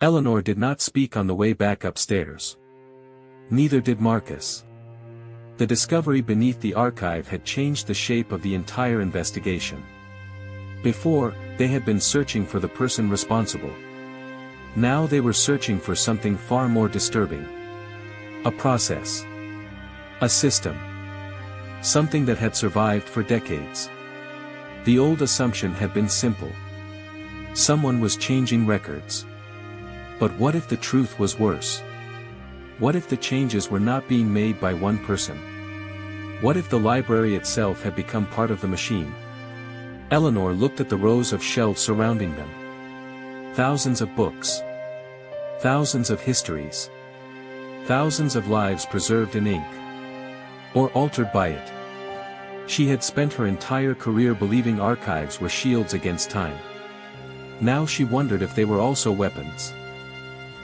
Eleanor did not speak on the way back upstairs. Neither did Marcus. The discovery beneath the archive had changed the shape of the entire investigation. Before, they had been searching for the person responsible. Now they were searching for something far more disturbing. A process. A system. Something that had survived for decades. The old assumption had been simple. Someone was changing records. But what if the truth was worse? What if the changes were not being made by one person? What if the library itself had become part of the machine? Eleanor looked at the rows of shelves surrounding them. Thousands of books. Thousands of histories. Thousands of lives preserved in ink. Or altered by it. She had spent her entire career believing archives were shields against time. Now she wondered if they were also weapons.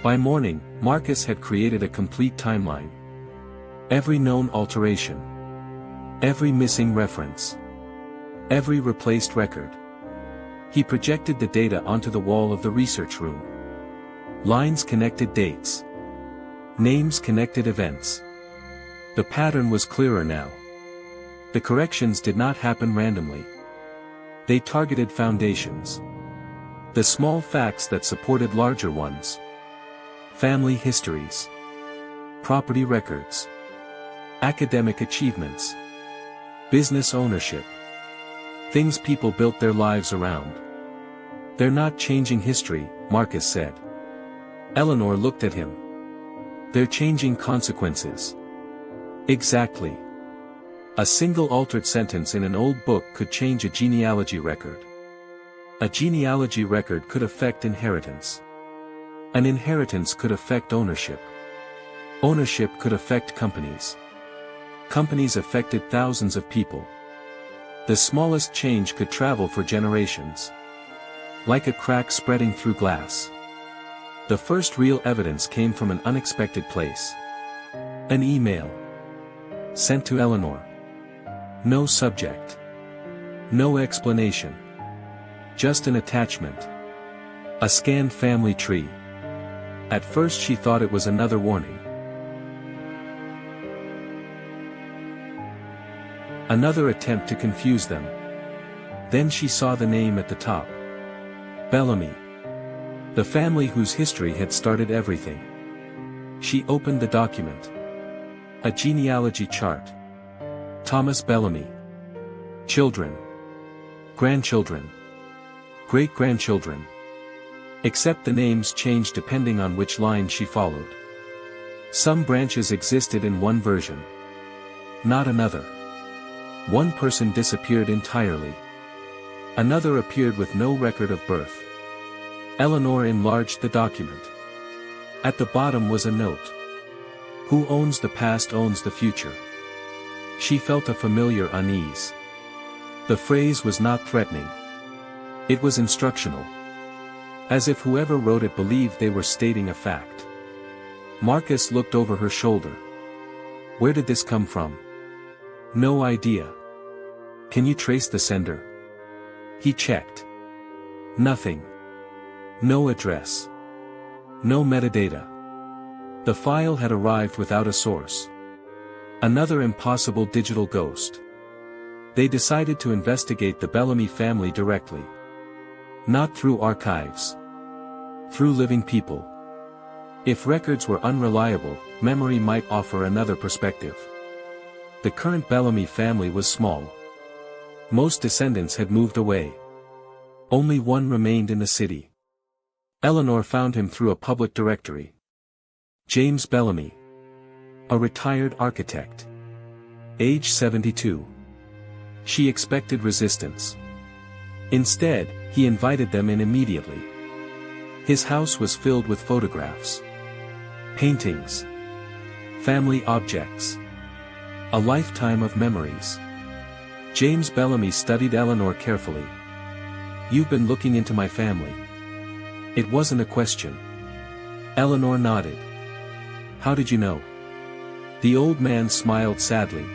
By morning, Marcus had created a complete timeline. Every known alteration. Every missing reference. Every replaced record. He projected the data onto the wall of the research room. Lines connected dates. Names connected events. The pattern was clearer now. The corrections did not happen randomly. They targeted foundations. The small facts that supported larger ones. Family histories. Property records. Academic achievements. Business ownership. Things people built their lives around. They're not changing history, Marcus said. Eleanor looked at him. They're changing consequences. Exactly. A single altered sentence in an old book could change a genealogy record. A genealogy record could affect inheritance. An inheritance could affect ownership. Ownership could affect companies. Companies affected thousands of people. The smallest change could travel for generations. Like a crack spreading through glass. The first real evidence came from an unexpected place. An email. Sent to Eleanor. No subject. No explanation. Just an attachment. A scanned family tree. At first she thought it was another warning. Another attempt to confuse them. Then she saw the name at the top. Bellamy. The family whose history had started everything. She opened the document. A genealogy chart. Thomas Bellamy. Children. Grandchildren. Great-grandchildren. Except the names changed depending on which line she followed. Some branches existed in one version. Not another. One person disappeared entirely. Another appeared with no record of birth. Eleanor enlarged the document. At the bottom was a note. Who owns the past owns the future. She felt a familiar unease. The phrase was not threatening. It was instructional. As if whoever wrote it believed they were stating a fact. Marcus looked over her shoulder. Where did this come from? No idea. Can you trace the sender? He checked. Nothing. No address. No metadata. The file had arrived without a source. Another impossible digital ghost. They decided to investigate the Bellamy family directly. Not through archives. Through living people. If records were unreliable, memory might offer another perspective. The current Bellamy family was small. Most descendants had moved away. Only one remained in the city. Eleanor found him through a public directory. James Bellamy. A retired architect. Age 72. She expected resistance. Instead, he invited them in immediately. His house was filled with photographs. Paintings. Family objects. A lifetime of memories. James Bellamy studied Eleanor carefully. You've been looking into my family. It wasn't a question. Eleanor nodded. How did you know? The old man smiled sadly.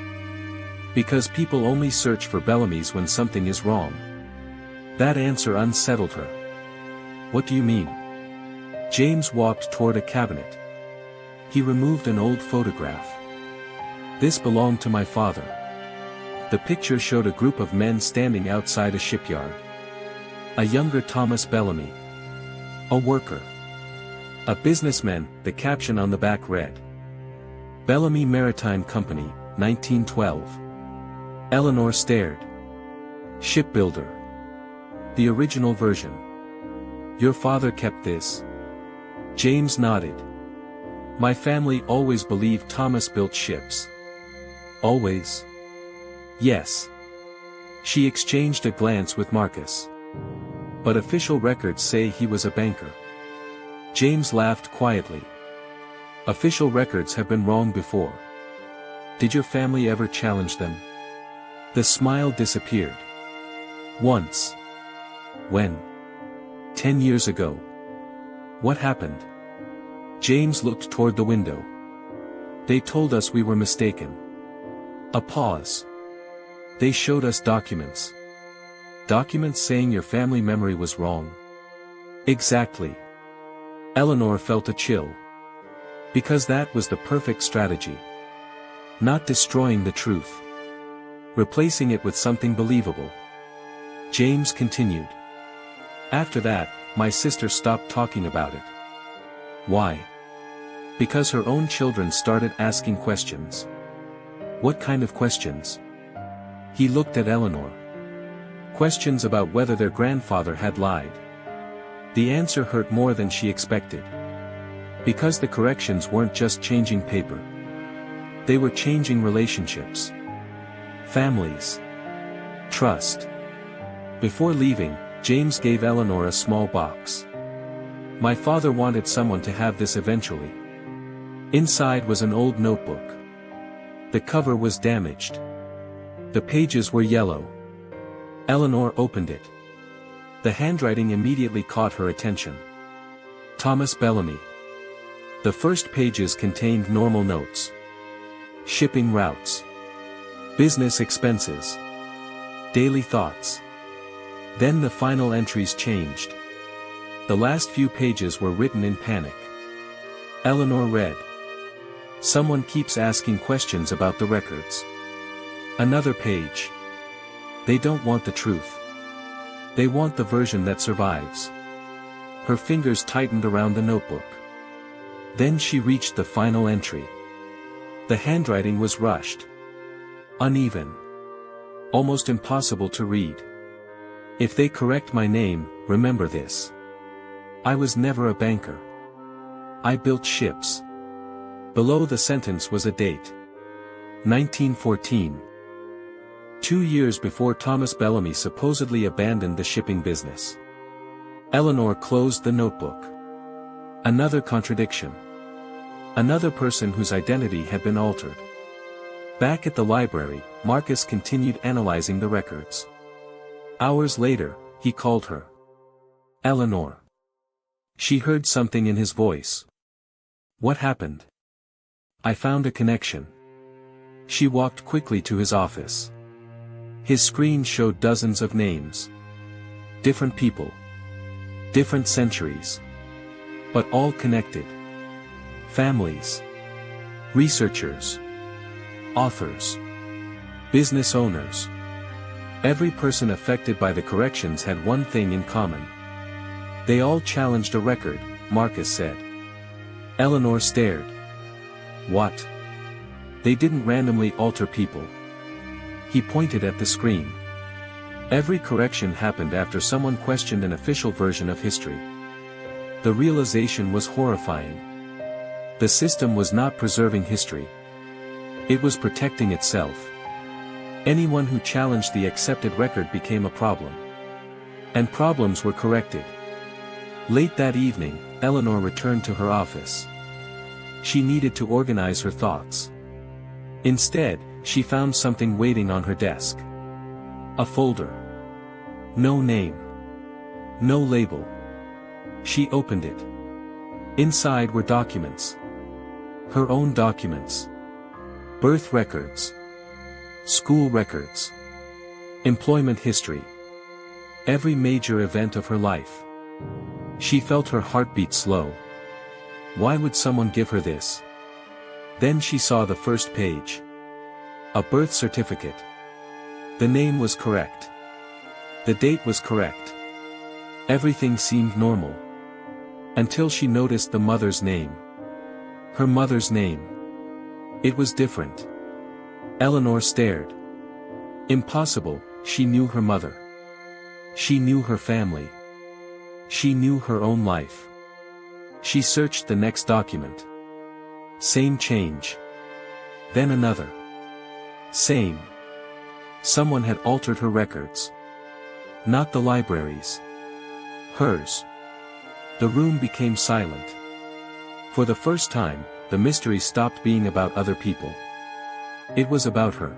Because people only search for Bellamys when something is wrong. That answer unsettled her. What do you mean? James walked toward a cabinet. He removed an old photograph. This belonged to my father. The picture showed a group of men standing outside a shipyard. A younger Thomas Bellamy. A worker. A businessman, the caption on the back read. Bellamy Maritime Company, 1912. Eleanor stared. Shipbuilder. The original version. Your father kept this? James nodded. My family always believed Thomas built ships. Always? Yes. She exchanged a glance with Marcus. But official records say he was a banker. James laughed quietly. Official records have been wrong before. Did your family ever challenge them? The smile disappeared. Once. When? 10 years ago. What happened? James looked toward the window. They told us we were mistaken. A pause. They showed us documents. Documents saying your family memory was wrong. Exactly. Eleanor felt a chill. Because that was the perfect strategy. Not destroying the truth. Replacing it with something believable. James continued. After that, my sister stopped talking about it. Why? Because her own children started asking questions. What kind of questions? He looked at Eleanor. Questions about whether their grandfather had lied. The answer hurt more than she expected. Because the corrections weren't just changing paper. They were changing relationships. Families. Trust. Before leaving, James gave Eleanor a small box. My father wanted someone to have this eventually. Inside was an old notebook. The cover was damaged. The pages were yellow. Eleanor opened it. The handwriting immediately caught her attention. Thomas Bellamy. The first pages contained normal notes. Shipping routes. Business expenses. Daily thoughts. Then the final entries changed. The last few pages were written in panic. Eleanor read. Someone keeps asking questions about the records. Another page. They don't want the truth. They want the version that survives. Her fingers tightened around the notebook. Then she reached the final entry. The handwriting was rushed. Uneven. Almost impossible to read. If they correct my name, remember this. I was never a banker. I built ships. Below the sentence was a date. 1914. 2 years before Thomas Bellamy supposedly abandoned the shipping business. Eleanor closed the notebook. Another contradiction. Another person whose identity had been altered. Back at the library, Marcus continued analyzing the records. Hours later, he called her. Eleanor. She heard something in his voice. What happened? I found a connection. She walked quickly to his office. His screen showed dozens of names. Different people. Different centuries. But all connected. Families. Researchers. Authors. Business owners. Every person affected by the corrections had one thing in common. They all challenged a record, Marcus said. Eleanor stared. What? They didn't randomly alter people. He pointed at the screen. Every correction happened after someone questioned an official version of history. The realization was horrifying. The system was not preserving history. It was protecting itself. Anyone who challenged the accepted record became a problem. And problems were corrected. Late that evening, Eleanor returned to her office. She needed to organize her thoughts. Instead, she found something waiting on her desk. A folder. No name. No label. She opened it. Inside were documents. Her own documents. Birth records. School records. Employment history. Every major event of her life. She felt her heartbeat slow. Why would someone give her this? Then she saw the first page. A birth certificate. The name was correct. The date was correct. Everything seemed normal. Until she noticed the mother's name. Her mother's name. It was different. Eleanor stared. Impossible, she knew her mother. She knew her family. She knew her own life. She searched the next document. Same change. Then another. Same. Someone had altered her records. Not the library's. Hers. The room became silent. For the first time, the mystery stopped being about other people. It was about her.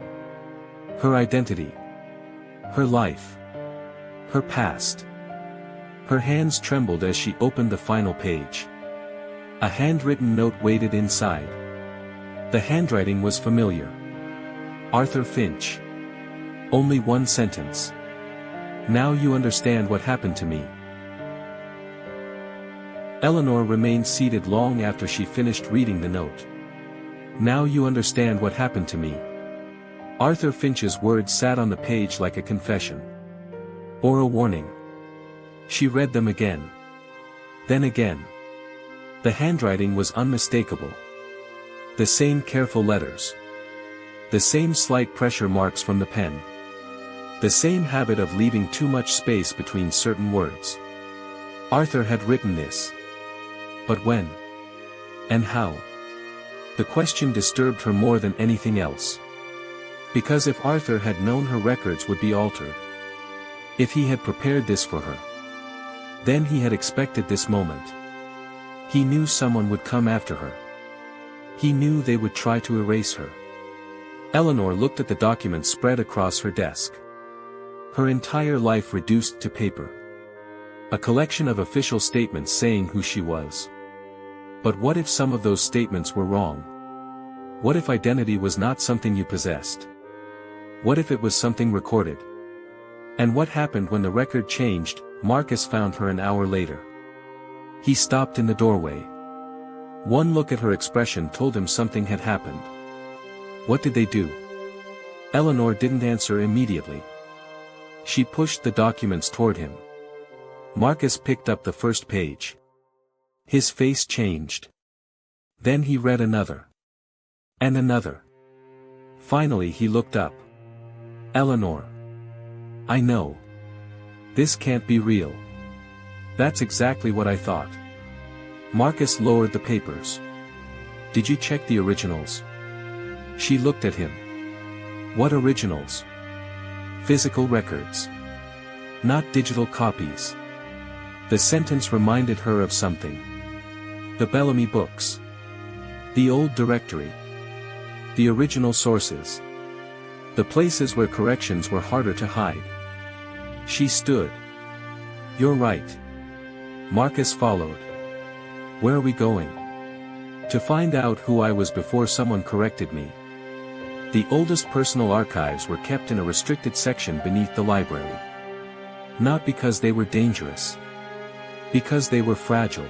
Her identity. Her life. Her past. Her hands trembled as she opened the final page. A handwritten note waited inside. The handwriting was familiar. Arthur Finch. Only one sentence. Now you understand what happened to me. Eleanor remained seated long after she finished reading the note. Now you understand what happened to me. Arthur Finch's words sat on the page like a confession. Or a warning. She read them again. Then again. The handwriting was unmistakable. The same careful letters. The same slight pressure marks from the pen. The same habit of leaving too much space between certain words. Arthur had written this. But when? And how? The question disturbed her more than anything else. Because if Arthur had known her records would be altered. If he had prepared this for her. Then he had expected this moment. He knew someone would come after her. He knew they would try to erase her. Eleanor looked at the documents spread across her desk. Her entire life reduced to paper. A collection of official statements saying who she was. But what if some of those statements were wrong? What if identity was not something you possessed? What if it was something recorded? And what happened when the record changed? Marcus found her an hour later. He stopped in the doorway. One look at her expression told him something had happened. What did they do? Eleanor didn't answer immediately. She pushed the documents toward him. Marcus picked up the first page. His face changed. Then he read another. And another. Finally he looked up. Eleanor. I know. This can't be real. That's exactly what I thought. Marcus lowered the papers. Did you check the originals? She looked at him. What originals? Physical records. Not digital copies. The sentence reminded her of something. The Bellamy books. The old directory. The original sources. The places where corrections were harder to hide. She stood. You're right. Marcus followed. Where are we going? To find out who I was before someone corrected me. The oldest personal archives were kept in a restricted section beneath the library. Not because they were dangerous. Because they were fragile.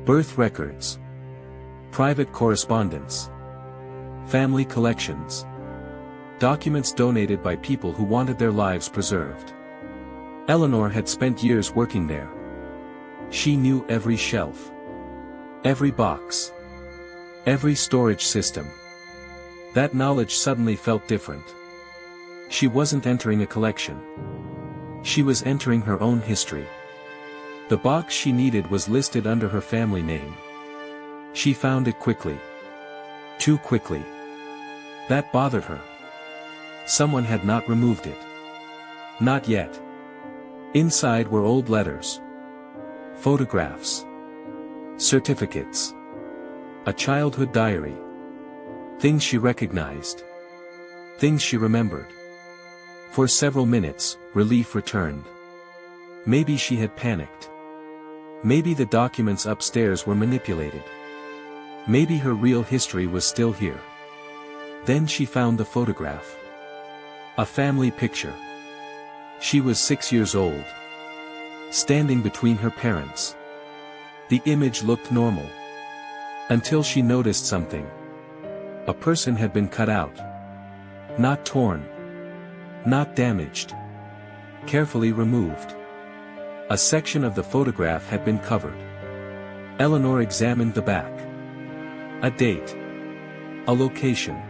Birth records. Private correspondence. Family collections. Documents donated by people who wanted their lives preserved. Eleanor had spent years working there. She knew every shelf. Every box. Every storage system. That knowledge suddenly felt different. She wasn't entering a collection. She was entering her own history. The box she needed was listed under her family name. She found it quickly. Too quickly. That bothered her. Someone had not removed it. Not yet. Inside were old letters. Photographs. Certificates. A childhood diary. Things she recognized. Things she remembered. For several minutes, relief returned. Maybe she had panicked. Maybe the documents upstairs were manipulated. Maybe her real history was still here. Then she found the photograph. A family picture. She was 6 years old. standing between her parents. The image looked normal. Until she noticed something. A person had been cut out. Not torn. Not damaged. Carefully removed. A section of the photograph had been covered. Eleanor examined the back. A date. A location.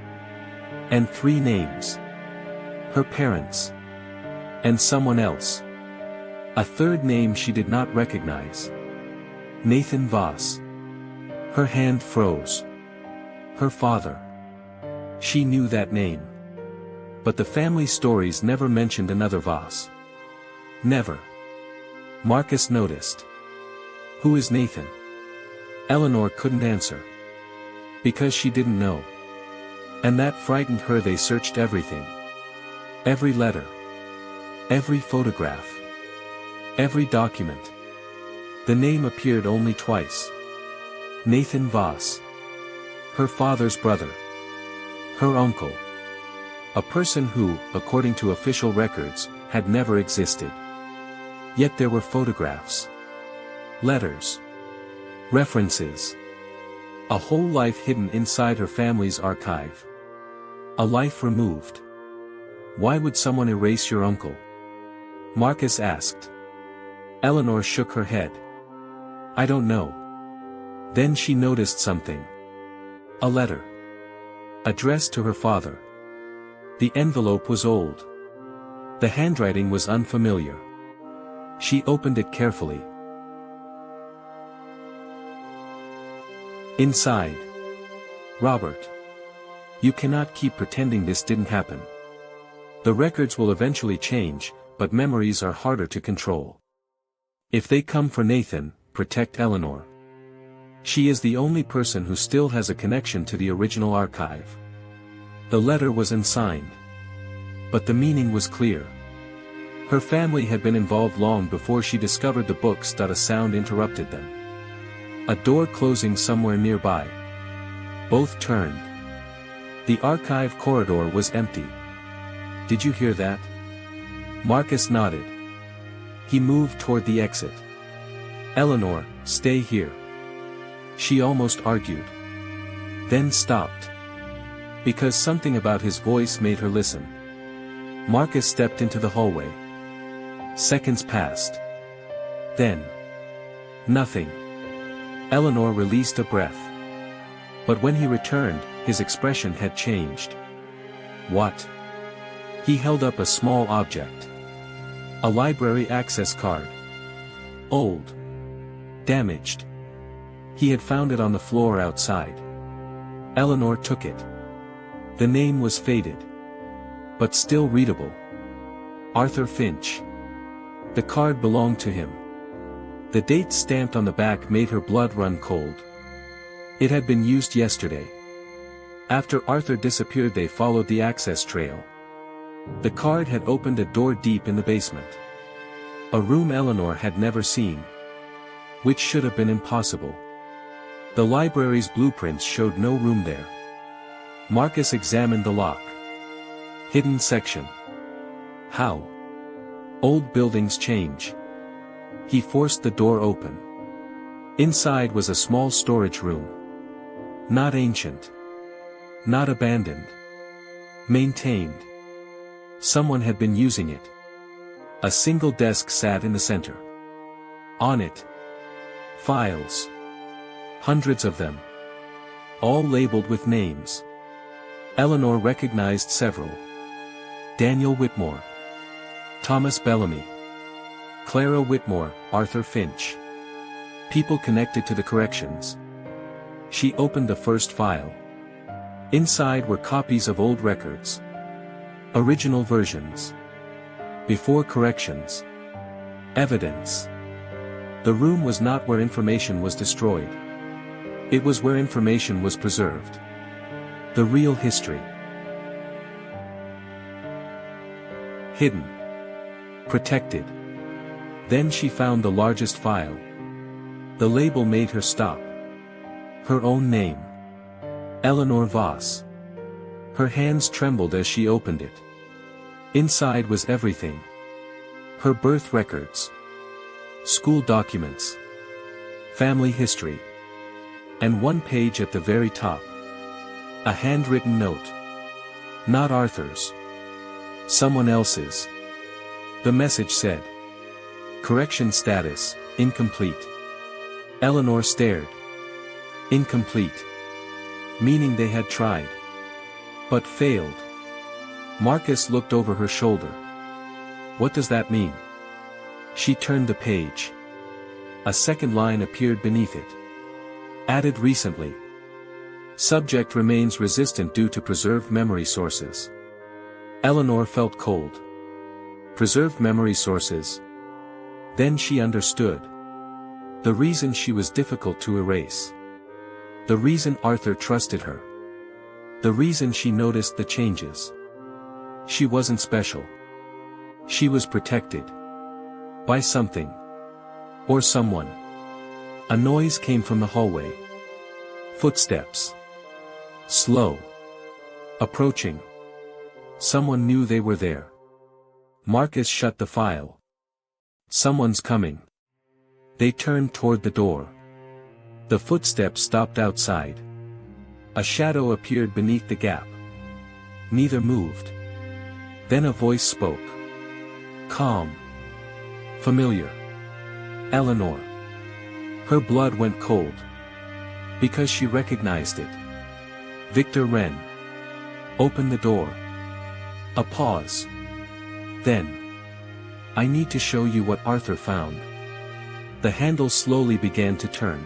And 3 names. Her parents. And someone else. A 3rd name she did not recognize. Nathan Voss. Her hand froze. Her father. She knew that name. But the family stories never mentioned another Voss. Never. Marcus noticed. Who is Nathan? Eleanor couldn't answer. Because she didn't know. And that frightened her. They searched everything. Every letter. Every photograph. Every document. The name appeared only twice. Nathan Voss. Her father's brother. Her uncle. A person who, according to official records, had never existed. Yet there were photographs. Letters. References. A whole life hidden inside her family's archive. A life removed. Why would someone erase your uncle? Marcus asked. Eleanor shook her head. I don't know. Then she noticed something. A letter. Addressed to her father. The envelope was old. The handwriting was unfamiliar. She opened it carefully. Inside. Robert. You cannot keep pretending this didn't happen. The records will eventually change, but memories are harder to control. If they come for Nathan, protect Eleanor. She is the only person who still has a connection to the original archive. The letter was unsigned. But the meaning was clear. Her family had been involved long before she discovered the books. A sound interrupted them. A door closing somewhere nearby. Both turned. The archive corridor was empty. Did you hear that? Marcus nodded. He moved toward the exit. Eleanor, stay here. She almost argued. Then stopped. Because something about his voice made her listen. Marcus stepped into the hallway. Seconds passed. Then. Nothing. Eleanor released a breath. But when he returned, his expression had changed. What? He held up a small object. A library access card. Old. Damaged. He had found it on the floor outside. Eleanor took it. The name was faded. But still readable. Arthur Finch. The card belonged to him. The date stamped on the back made her blood run cold. It had been used yesterday. After Arthur disappeared, they followed the access trail. The card had opened a door deep in the basement. A room Eleanor had never seen. Which should have been impossible. The library's blueprints showed no room there. Marcus examined the lock. Hidden section. How? Old buildings change. He forced the door open. Inside was a small storage room. Not ancient. Not abandoned. Maintained. Someone had been using it. A single desk sat in the center. On it. Files. Hundreds of them. All labeled with names. Eleanor recognized several. Daniel Whitmore. Thomas Bellamy. Clara Whitmore, Arthur Finch. People connected to the corrections. She opened the first file. Inside were copies of old records. Original versions. Before corrections. Evidence. The room was not where information was destroyed. It was where information was preserved. The real history. Hidden. Protected. Then she found the largest file. The label made her stop. Her own name. Eleanor Voss. Her hands trembled as she opened it. Inside was everything. Her birth records. school documents, family history, and one page at the very top. A handwritten note. Not Arthur's. Someone else's. The message said. Correction status, incomplete. Eleanor stared. Incomplete. Meaning they had tried. But failed. Marcus looked over her shoulder. What does that mean? She turned the page. A second line appeared beneath it. Added recently. Subject remains resistant due to preserved memory sources. Eleanor felt cold. Preserved memory sources. Then she understood. The reason she was difficult to erase. The reason Arthur trusted her. The reason she noticed the changes. She wasn't special. She was protected. By something. Or someone. A noise came from the hallway. Footsteps. Slow. Approaching. Someone knew they were there. Marcus shut the file. Someone's coming. They turned toward the door. The footsteps stopped outside. A shadow appeared beneath the gap. Neither moved. Then a voice spoke. Calm. Familiar. Eleanor. Her blood went cold. Because she recognized it. Victor Wren. Open the door. A pause. Then. I need to show you what Arthur found. The handle slowly began to turn.